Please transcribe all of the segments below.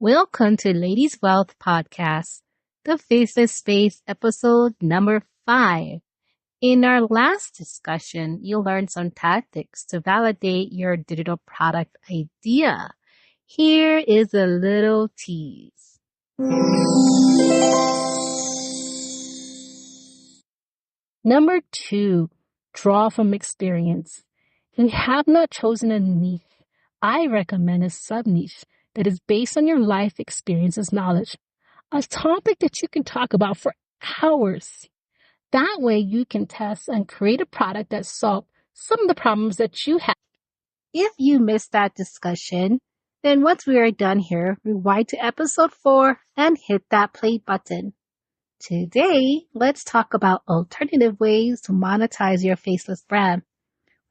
Welcome to Ladies Wealth Podcast, the Faceless Space episode number 5. In our last discussion, you learned some tactics to validate your digital product idea. Here is a little tease. Number 2, draw from experience. If you have not chosen a niche, I recommend a sub-niche that is based on your life experiences knowledge, a topic that you can talk about for hours. That way you can test and create a product that solves some of the problems that you have. If you missed that discussion, then once we are done here, rewind to episode 4 and hit that play button. Today, let's talk about alternative ways to monetize your faceless brand.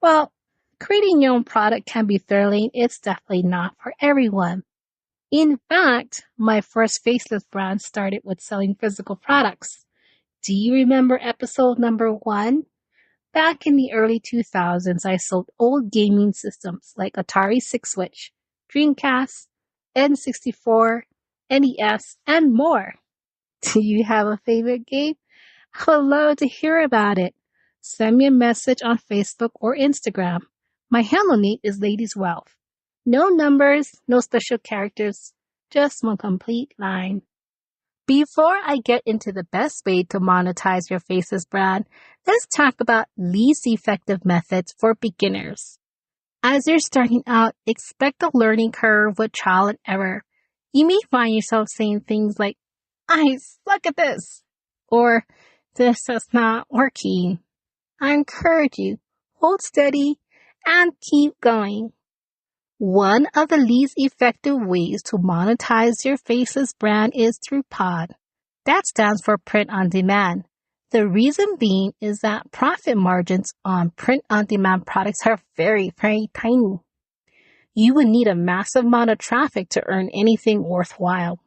Well, creating your own product can be thrilling. It's definitely not for everyone. In fact, my first faceless brand started with selling physical products. Do you remember episode number 1? Back in the early 2000s, I sold old gaming systems like Atari 6-switch, Dreamcast, N64, NES, and more. Do you have a favorite game? I would love to hear about it. Send me a message on Facebook or Instagram. My handle name is Ladies Wealth. No numbers, no special characters, just one complete line. Before I get into the best way to monetize your faceless brand, let's talk about least effective methods for beginners. As you're starting out, expect a learning curve with trial and error. You may find yourself saying things like, I suck at this, or this is not working. I encourage you, hold steady and keep going. One of the least effective ways to monetize your faceless brand is through POD. That stands for print on demand. The reason being is that profit margins on print on demand products are very, very tiny. You would need a massive amount of traffic to earn anything worthwhile.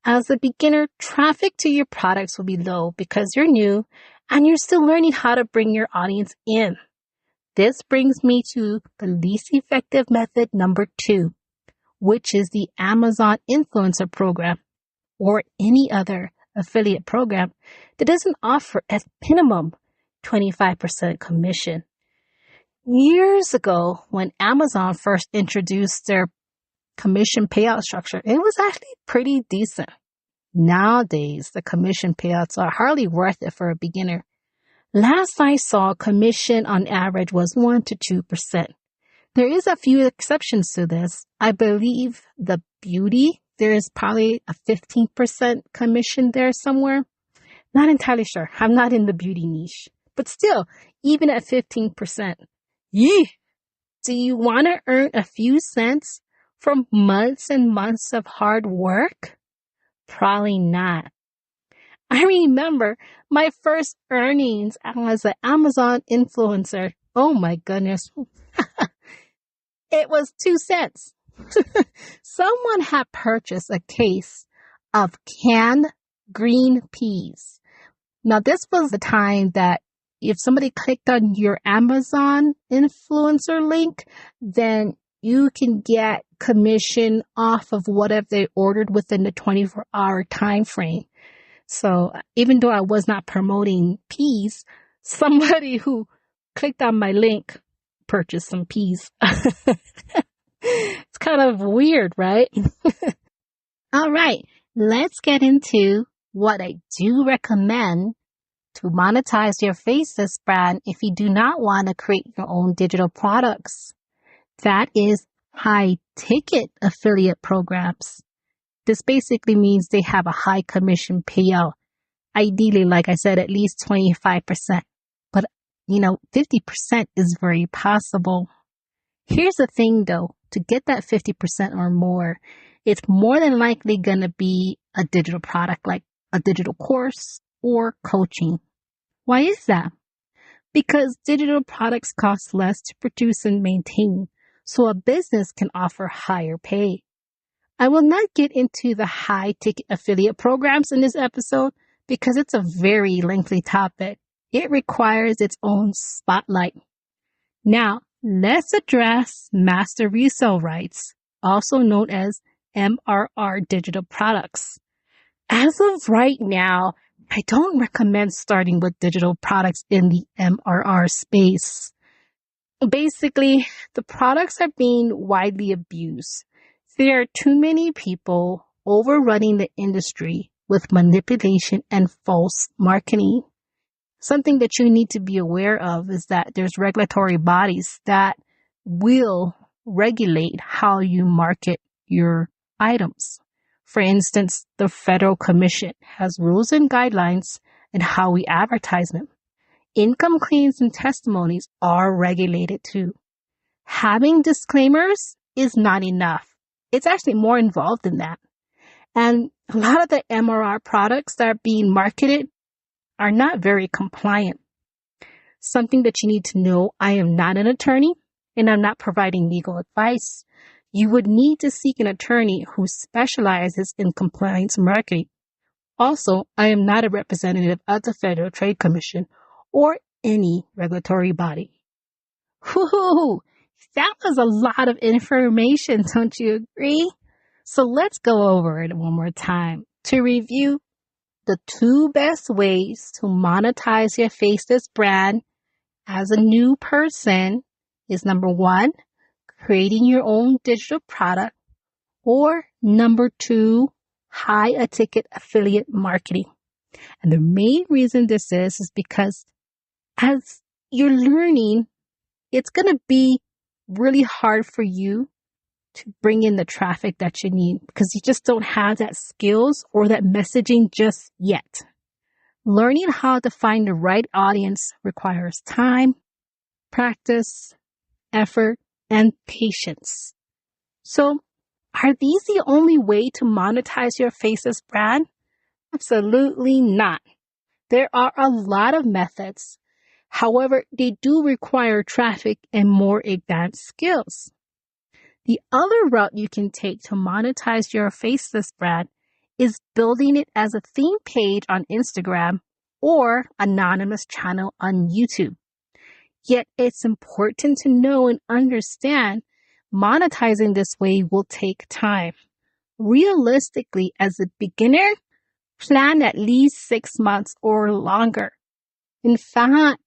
As a beginner, traffic to your products will be low because you're new and you're still learning how to bring your audience in. This brings me to the least effective method number 2, which is the Amazon Influencer Program or any other affiliate program that doesn't offer at minimum 25% commission. Years ago, when Amazon first introduced their commission payout structure, it was actually pretty decent. Nowadays, the commission payouts are hardly worth it for a beginner. Last I saw, commission on average was 1 to 2%. There is a few exceptions to this. I believe the beauty, there is probably a 15% commission there somewhere. Not entirely sure. I'm not in the beauty niche. But still, even at 15%, yee! Do you want to earn a few cents from months and months of hard work? Probably not. I remember my first earnings as an Amazon influencer. Oh my goodness. It was 2 cents. Someone had purchased a case of canned green peas. Now this was the time that if somebody clicked on your Amazon influencer link, then you can get commission off of whatever they ordered within the 24-hour time frame. So even though I was not promoting peas, somebody who clicked on my link purchased some peas. It's kind of weird, right? All right, let's get into what I do recommend to monetize your faceless brand if you do not want to create your own digital products. That is high-ticket affiliate programs. This basically means they have a high commission payout. Ideally, like I said, at least 25%. But, 50% is very possible. Here's the thing, though. To get that 50% or more, it's more than likely going to be a digital product like a digital course or coaching. Why is that? Because digital products cost less to produce and maintain, so a business can offer higher pay. I will not get into the high-ticket affiliate programs in this episode because it's a very lengthy topic. It requires its own spotlight. Now, let's address master resale rights, also known as MRR digital products. As of right now, I don't recommend starting with digital products in the MRR space. Basically, the products are being widely abused. There are too many people overrunning the industry with manipulation and false marketing. Something that you need to be aware of is that there's regulatory bodies that will regulate how you market your items. For instance, the Federal Commission has rules and guidelines on how we advertise them. Income claims and testimonies are regulated too. Having disclaimers is not enough. It's actually more involved than that. And a lot of the MRR products that are being marketed are not very compliant. Something that you need to know, I am not an attorney and I'm not providing legal advice. You would need to seek an attorney who specializes in compliance marketing. Also, I am not a representative of the Federal Trade Commission or any regulatory body. Whoo, that was a lot of information, don't you agree? So let's go over it one more time. To review, the 2 best ways to monetize your Faceless brand as a new person is number 1, creating your own digital product, or number 2, high ticket affiliate marketing. And the main reason this is because as you're learning, it's going to be really hard for you to bring in the traffic that you need because you just don't have that skills or that messaging just yet. Learning how to find the right audience requires time, practice, effort, and patience. So, are these the only way to monetize your Faceless brand? Absolutely not. There are a lot of methods. However, they do require traffic and more advanced skills. The other route you can take to monetize your Faceless brand is building it as a theme page on Instagram or anonymous channel on YouTube. Yet it's important to know and understand monetizing this way will take time. Realistically, as a beginner, plan at least 6 months or longer. In fact,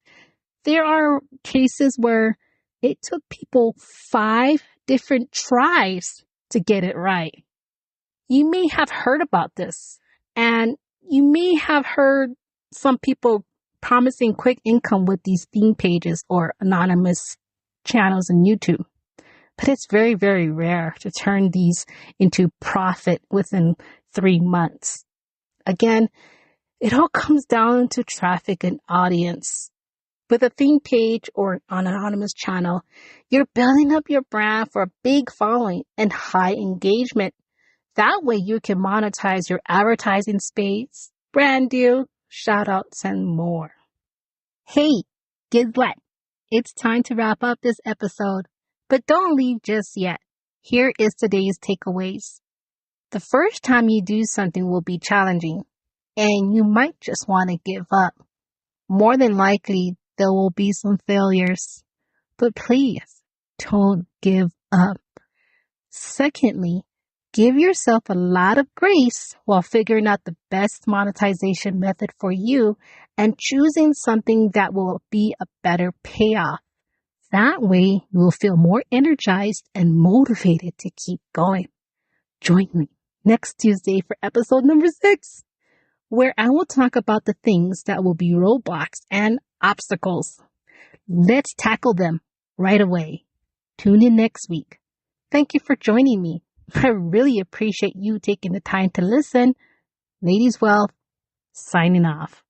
there are cases where it took people 5 different tries to get it right. You may have heard about this, and you may have heard some people promising quick income with these theme pages or anonymous channels on YouTube. But it's very, very rare to turn these into profit within 3 months. Again, it all comes down to traffic and audience. With a theme page or an anonymous channel, you're building up your brand for a big following and high engagement. That way you can monetize your advertising space, brand deal, shout outs, and more. Hey, guess what? It's time to wrap up this episode, but don't leave just yet. Here is today's takeaways. The first time you do something will be challenging, and you might just want to give up. More than likely, there will be some failures, but please don't give up. Secondly, give yourself a lot of grace while figuring out the best monetization method for you and choosing something that will be a better payoff. That way, you will feel more energized and motivated to keep going. Join me next Tuesday for episode number 6, where I will talk about the things that will be roadblocks and obstacles. Let's tackle them right away. Tune in next week. Thank you for joining me. I really appreciate you taking the time to listen. Ladies Wealth, signing off.